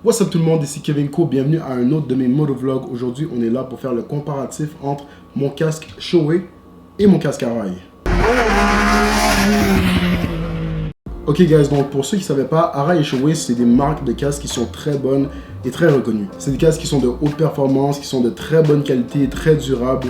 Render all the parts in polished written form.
What's up tout le monde, ici Kevin Co, bienvenue à un autre de mes motovlogs. Aujourd'hui, on est là pour faire le comparatif entre mon casque Shoei et mon casque Arai. Ok guys, donc pour ceux qui ne savaient pas, Arai et Shoei, c'est des marques de casques qui sont très bonnes et très reconnues. C'est des casques qui sont de haute performance, qui sont de très bonne qualité, très durables,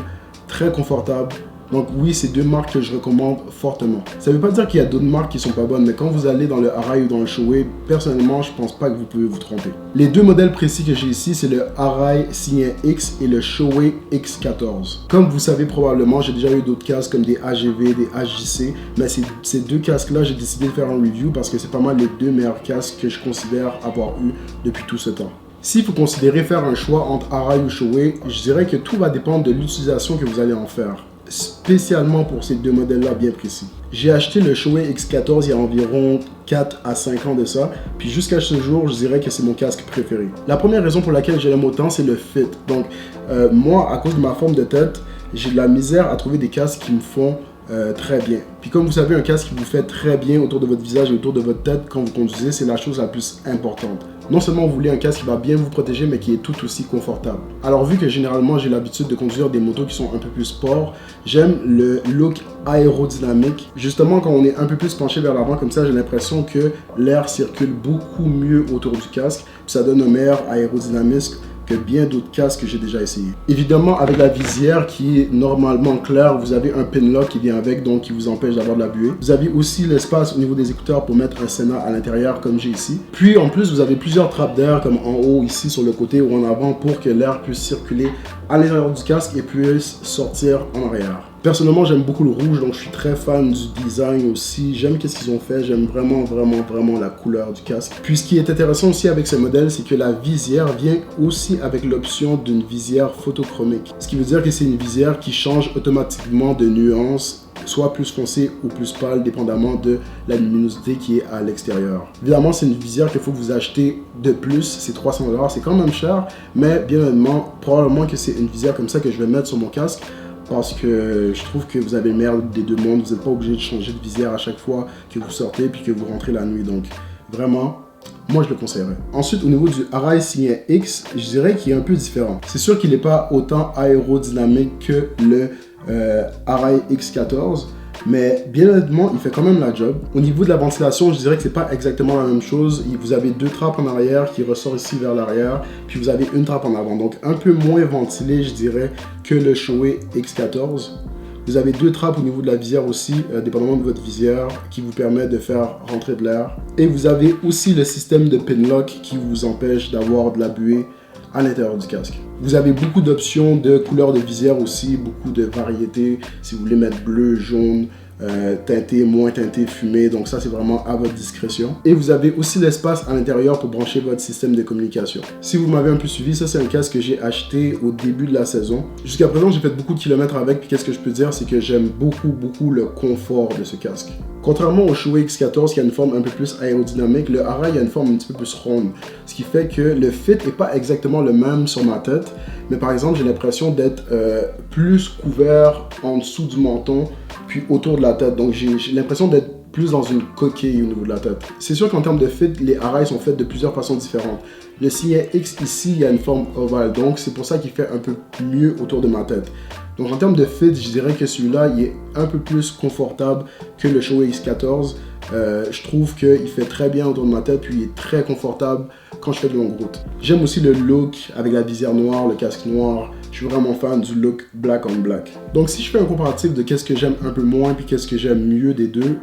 très confortables. Donc oui, c'est deux marques que je recommande fortement. Ça ne veut pas dire qu'il y a d'autres marques qui sont pas bonnes, mais quand vous allez dans le Arai ou dans le Shoei, personnellement, je pense pas que vous pouvez vous tromper. Les deux modèles précis que j'ai ici, c'est le Arai Signet X et le Shoei X14. Comme vous savez probablement, j'ai déjà eu d'autres casques comme des AGV, des HJC, mais ces deux casques-là, j'ai décidé de faire un review parce que c'est pas mal les deux meilleurs casques que je considère avoir eu depuis tout ce temps. S'il faut considérer faire un choix entre Arai ou Shoei, je dirais que tout va dépendre de l'utilisation que vous allez en faire. Spécialement pour ces deux modèles-là bien précis. J'ai acheté le Shoei X14 il y a environ 4 à 5 ans de ça, puis jusqu'à ce jour, je dirais que c'est mon casque préféré. La première raison pour laquelle je l'aime autant, c'est le fit. Donc, moi, à cause de ma forme de tête, j'ai de la misère à trouver des casques qui me font très bien. Puis comme vous savez, un casque qui vous fait très bien autour de votre visage et autour de votre tête quand vous conduisez, c'est la chose la plus importante. Non seulement vous voulez un casque qui va bien vous protéger, mais qui est tout aussi confortable. Alors vu que généralement j'ai l'habitude de conduire des motos qui sont un peu plus sport, j'aime le look aérodynamique. Justement, quand on est un peu plus penché vers l'avant comme ça, j'ai l'impression que l'air circule beaucoup mieux autour du casque, puis ça donne un meilleur aérodynamisme que bien d'autres casques que j'ai déjà essayé. Évidemment, avec la visière qui est normalement claire, vous avez un pin lock qui vient avec, donc qui vous empêche d'avoir de la buée. Vous avez aussi l'espace au niveau des écouteurs pour mettre un Sena à l'intérieur, comme j'ai ici. Puis en plus, vous avez plusieurs trappes d'air, comme en haut, ici, sur le côté ou en avant, pour que l'air puisse circuler à l'intérieur du casque et puisse sortir en arrière. Personnellement, j'aime beaucoup le rouge, donc je suis très fan du design aussi. J'aime qu'est-ce qu'ils ont fait, j'aime vraiment la couleur du casque. Puis ce qui est intéressant aussi avec ce modèle, c'est que la visière vient aussi avec l'option d'une visière photochromique. Ce qui veut dire que c'est une visière qui change automatiquement de nuance, soit plus foncé ou plus pâle, dépendamment de la luminosité qui est à l'extérieur. Évidemment, c'est une visière qu'il faut que vous achetez de plus, c'est 300$, c'est quand même cher, mais bien évidemment, probablement que c'est une visière comme ça que je vais mettre sur mon casque, parce que je trouve que vous avez le meilleur des deux mondes, vous n'êtes pas obligé de changer de visière à chaque fois que vous sortez puis que vous rentrez la nuit, donc vraiment, moi je le conseillerais. Ensuite, au niveau du Arai Signet X, je dirais qu'il est un peu différent. C'est sûr qu'il n'est pas autant aérodynamique que le Arai X14, mais bien honnêtement, il fait quand même la job. Au niveau de la ventilation, je dirais que c'est pas exactement la même chose. Vous avez deux trappes en arrière qui ressortent ici vers l'arrière, puis vous avez une trappe en avant. Donc un peu moins ventilé, je dirais, que le Shoei X14. Vous avez deux trappes au niveau de la visière aussi, dépendamment de votre visière, qui vous permet de faire rentrer de l'air. Et vous avez aussi le système de pin lock qui vous empêche d'avoir de la buée à l'intérieur du casque. Vous avez beaucoup d'options de couleurs de visière aussi, beaucoup de variétés. Si vous voulez mettre bleu, jaune, teinté, moins teinté, fumé. Donc ça, c'est vraiment à votre discrétion. Et vous avez aussi l'espace à l'intérieur pour brancher votre système de communication. Si vous m'avez un peu suivi, ça c'est un casque que j'ai acheté au début de la saison. Jusqu'à présent, j'ai fait beaucoup de kilomètres avec. Puis qu'est-ce que je peux dire, c'est que j'aime beaucoup le confort de ce casque. Contrairement au Shoei X14 qui a une forme un peu plus aérodynamique, le Arai a une forme un petit peu plus ronde. Ce qui fait que le fit n'est pas exactement le même sur ma tête. Mais par exemple, j'ai l'impression d'être plus couvert en dessous du menton, puis autour de la tête. Donc j'ai l'impression d'être plus dans une coquille au niveau de la tête. C'est sûr qu'en termes de fit, les Arai sont faits de plusieurs façons différentes. Le Signet X ici, il y a une forme ovale, donc c'est pour ça qu'il fait un peu mieux autour de ma tête. Donc en termes de fit, je dirais que celui-là, il est un peu plus confortable que le Shoei X14. Je trouve qu'il fait très bien autour de ma tête, puis il est très confortable quand je fais de longue route. J'aime aussi le look avec la visière noire, le casque noir. Je suis vraiment fan du look black on black. Donc si je fais un comparatif de qu'est-ce que j'aime un peu moins, puis qu'est-ce que j'aime mieux des deux,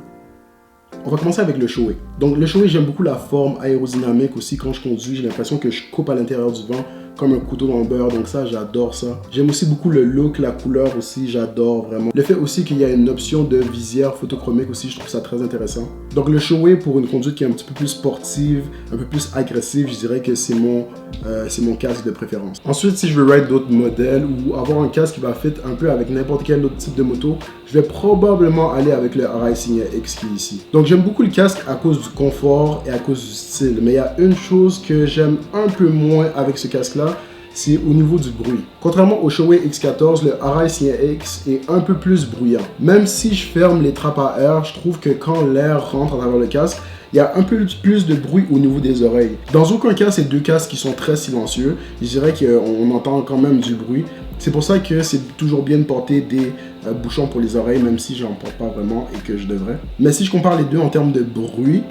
on va commencer avec le Shoei. Donc le Shoei, j'aime beaucoup la forme aérodynamique aussi quand je conduis. J'ai l'impression que je coupe à l'intérieur du vent comme un couteau dans le beurre, donc ça, j'adore ça. J'aime aussi beaucoup le look, la couleur aussi, j'adore vraiment. Le fait aussi qu'il y a une option de visière photochromique aussi, je trouve ça très intéressant. Donc le Shoei, pour une conduite qui est un petit peu plus sportive, un peu plus agressive, je dirais que c'est mon casque de préférence. Ensuite, si je veux ride d'autres modèles ou avoir un casque qui va fit un peu avec n'importe quel autre type de moto, je vais probablement aller avec le Arai Signet X qui est ici. Donc j'aime beaucoup le casque à cause du confort et à cause du style, mais il y a une chose que j'aime un peu moins avec ce casque-là, c'est au niveau du bruit. Contrairement au Shoei X14, le Arai Signet X est un peu plus bruyant. Même si je ferme les trappes à air, je trouve que quand l'air rentre à travers le casque, il y a un peu plus de bruit au niveau des oreilles. Dans aucun cas, ces deux casques qui sont très silencieux. Je dirais qu'on entend quand même du bruit. C'est pour ça que c'est toujours bien de porter des bouchons pour les oreilles, même si j'en porte pas vraiment et que je devrais. Mais si je compare les deux en termes de bruit,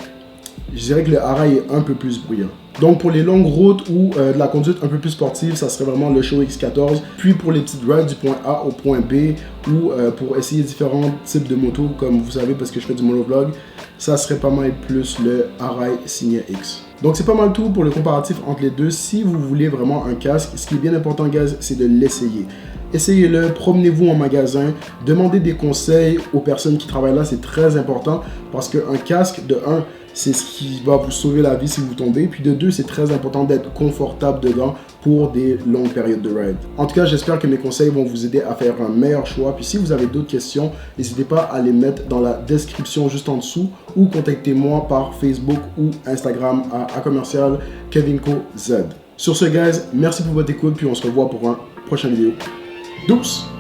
je dirais que le Arai est un peu plus bruyant. Donc pour les longues routes ou de la conduite un peu plus sportive, ça serait vraiment le Shure X14. Puis pour les petites rides du point A au point B ou pour essayer différents types de motos, comme vous savez parce que je fais du motovlog, ça serait pas mal plus le Arai Signia X. Donc c'est pas mal tout pour le comparatif entre les deux. Si vous voulez vraiment un casque, ce qui est bien important, guys, c'est de l'essayer. Essayez-le, promenez-vous en magasin, demandez des conseils aux personnes qui travaillent là, c'est très important parce qu'un casque, de 1, c'est ce qui va vous sauver la vie si vous tombez, puis de 2, c'est très important d'être confortable dedans pour des longues périodes de ride. En tout cas, j'espère que mes conseils vont vous aider à faire un meilleur choix, puis si vous avez d'autres questions, n'hésitez pas à les mettre dans la description juste en dessous ou contactez-moi par Facebook ou Instagram à commercial KevinCoZ. Sur ce, guys, merci pour votre écoute, puis on se revoit pour un prochain vidéo. Douce!